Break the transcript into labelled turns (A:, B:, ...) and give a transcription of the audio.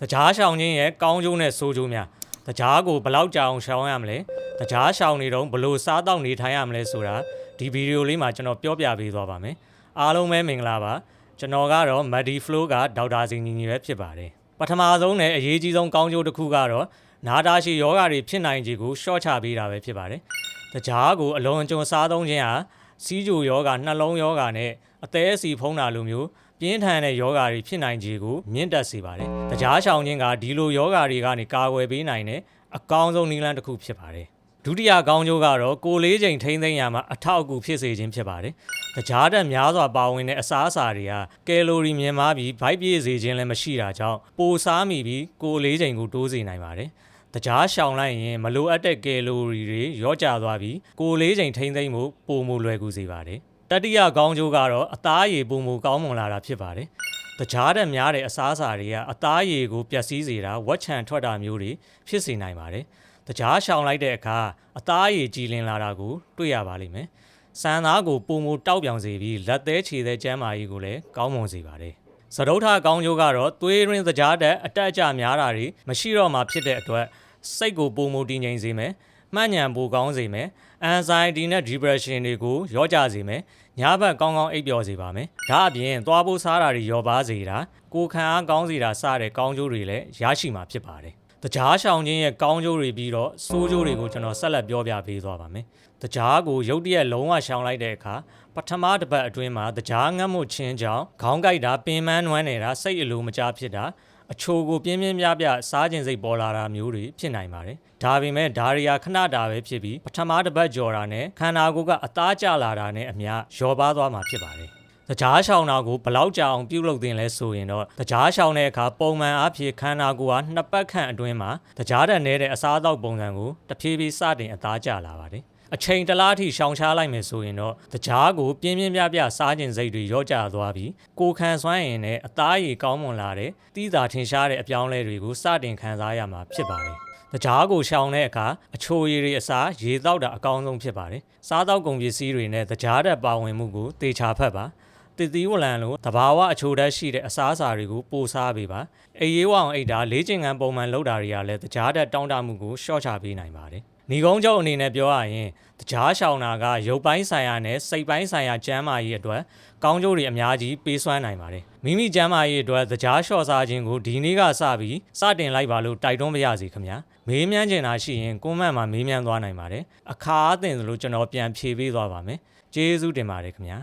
A: တကြားရှောင်းချင်းရဲ့ကောင်းကျိုးနဲ့ဆိုးကျိုးများတကြားကိုဘယ်လောက်ကြာအောင်ရှောင်းရမလဲတကြားရှောင်းနေတော့ဘယ်လိုစားတော့နေထိုင်ရမလဲဆိုတာဒီဗီဒီယိုလေးမှာကျွန်တော်ပြောပြပေးသွားပါမယ်အားလုံးပဲမင်္ဂလာပါကျွန်တော်ကတော့ Muddy Flow ကဒေါက်တာစင်ညီညီပဲဖြစ်ပါတယ်ပထမဆုံးနဲ့အရေးကြီးဆုံးကောင်းကျိုးတစ်ခုကတော့နာတာရှည်ယောဂတွေဖြစ်နိုင်ခြေကိုရှော့ချပေးတာပဲဖြစ်ပါတယ်တကြားကိုအလွန်အကျွံစားသုံးခြင်းဟာစီးကြိုယောဂနှလုံးယောဂနဲ့အသေးအစီဖုံးတာလိုမျိုးပြင်းထန်တဲ့ယောဂါတွေဖြစ်နိုင်ခြေကိုမြင့်တက်စေပါတယ်။တကြားရှောင်ခြင်းကဒီလိုယောဂါတွေကနေကာကွယ်ပေးနိုင်တဲ့အကောင်းဆုံးနည်းလမ်းတစ်ခုဖြစ်ပါတယ်။ဒုတိယကောင်းကျိုးကတော့ကိုယ်လေးချိန်ထိန်းသိမ်းရမှာအထောက်အကူဖြစ်စေခြင်းဖြစ်ပါတယ်။တကြားတက်များစွာပါဝင်တဲ့အစားအစာတွေကကယ်လိုရီမြင့်မားပြီးဗိုက်ပြည့်စေခြင်းလည်းမရှိတာကြောင့်ပိုစားမိပြီးကိုယ်လေးချိန်ကိုတိုးစေနိုင်ပါတယ်။တကြားရှောင်လိုက်ရင်မလိုအပ်တဲ့ကယ်လိုရီတွေရော့ကျသွားပြီးကိုယ်လေးချိန်ထိန်းသိမ်းမှုပိုမိုလွယ်ကူစေပါတယ်။တတိယကောင်းကျိုးကတော့အသားရည်ပုံမူကောင်းမွန်လာတာဖြစ်ပါတယ်။တကြားတက်များတဲ့အစားအစာတွေကအသားရည်ကိုပျက်စီးစေတာဝက်ချံထွက်တာမျိုးတွေဖြစ်စေနိုင်ပါတယ်။တကြားရှောင်လိုက်တဲ့အခါအသားရည်ကြည်လင်လာတာကိုတွေ့ရပါလိမ့်မယ်။စံသားကိုပုံမူတောက်ပြောင်စေပြီးလက်သေးခြေသေးကျန်းမာရေးကိုလည်းကောင်းမွန်စေပါတယ်။စတုထကောင်းကျိုးကတော့သွေးရင်းတကြားတက်အတက်အကျများတာတွေမရှိတော့မှဖြစ်တဲ့အတွက်စိတ်ကိုပုံမူတည်ငြိမ်စေမယ်။မှန်ညံပိုကောင်းစေမယ်။ anxiety နဲ့ depression တွေကိုရော့ကျစေမယ်။ညဘက်ကောင်းကောင်းအိပ်ပျော်စေပါမယ်။ဒါအပြင်သွားဖို့စားတာတွေလျော့ပါစေတာကိုယ်ခံအားကောင်းစေတာစတဲ့ကောင်းကျိုးတွေလည်းရရှိမှာဖြစ်ပါတယ်။တကြားရှောင်ခြင်းရဲ့ကောင်းကျိုးတွေပြီးတော့ဆိုးကျိုးတွေကိုကျွန်တော်ဆက်လက်ပြောပြပေးသွားပါမယ်။တကြားကိုရုတ်တရက်လုံးဝရှောင်လိုက်တဲ့အခါပထမတစ်ပတ်အတွင်းမှာတကြားငတ်မှုချင်းကြောင့်ခေါင်းကိုက်တာပင်ပန်းနွမ်းနေတာစိတ်အလိုမကျဖြစ်တာအချိုကိုပြင်းပြင်းပြစားခြင်းစိတ်ပေါ်လာတာမျိုးတွေဖြစ်နိုင်ပါတယ်။ဒါပေမဲ့ဒါရီယာခဏတာပဲဖြစ်ပြီးပထမတစ်ပတ်ကြော်တာနဲ့ခန္ဓာကိုယ်ကအသားကျလာတာနဲ့အမျှလျော့ပါသွားမှာဖြစ်ပါတယ်။တကြားရှောင်တာကိုဘယ်လောက်ကြာအောင်ပြုလုပ်သင့်လဲဆိုရင်တော့တကြားရှောင်တဲ့အခါပုံမှန်အားဖြင့်ခန္ဓာကိုယ်ဟာနှစ်ပတ်ခန့်အတွင်းမှာတကြားတက်နေတဲ့အစားအသောက်ပုံစံကိုတဖြည်းဖြည်းစတင်အသားကျလာပါတယ်။အချိန်တစ်လားထိရှောင်ရှားလိုက်မယ်ဆိုရင်တော့တကြားကိုပြင်းပြင်းပြစားခြင်းစိတ်တွေရော့ကျသွားပြီးကိုယ်ခံစွမ်းရင်နဲ့အသားရည်ကောင်းမွန်လာတဲ့တီးသာထင်ရှားတဲ့အပြောင်းအလဲတွေကိုစတင်ခံစားရမှာဖြစ်ပါတယ်။တကြားကိုရှောင်တဲ့အခါအချိုရည်တွေအစားရေတောက်တာအကောင်းဆုံးဖြစ်ပါတယ်။စားသောက်ကုန်ပစ္စည်းတွေနဲ့တကြားတက်ပါဝင်မှုကိုသေချာဖက်ပါ။တည်သီးဝလံလိုတဘာဝအချိုဓာတ်ရှိတဲ့အစားအစာတွေကိုပိုစားပေးပါ။အေးရေးဝအောင်အိတ်တာလေးကျင်ကန်ပုံမှန်လုပ်တာတွေကလည်းတကြားတက်တောင်းတမှုကိုရှော့ချပေးနိုင်ပါတယ်။ညီကုန်းချုပ်အနေနဲ့ပြောရရင်တကြားရှောင်တာကရုပ်ပိုင်းဆိုင်ရာနဲ့စိတ်ပိုင်းဆိုင်ရာကျန်းမာရေးအတွက်ကောင်းကျိုးတွေအများကြီးပေးစွမ်းနိုင်ပါတယ်မိမိကျန်းမာရေးအတွက်တကြားလျှော့စားခြင်းကိုဒီနေ့ကစပြီးစတင်လိုက်ပါလို့တိုက်တွန်းပါရစေခင်ဗျာမေးမြန်းချင်တာရှိရင်ကွန်မန့်မှာမေးမြန်းသွားနိုင်ပါတယ်အခါအသင့်လို့ကျွန်တော်ပြန်ဖြေပေးသွားပါမယ်ကျေးဇူးတင်ပါတယ်ခင်ဗျာ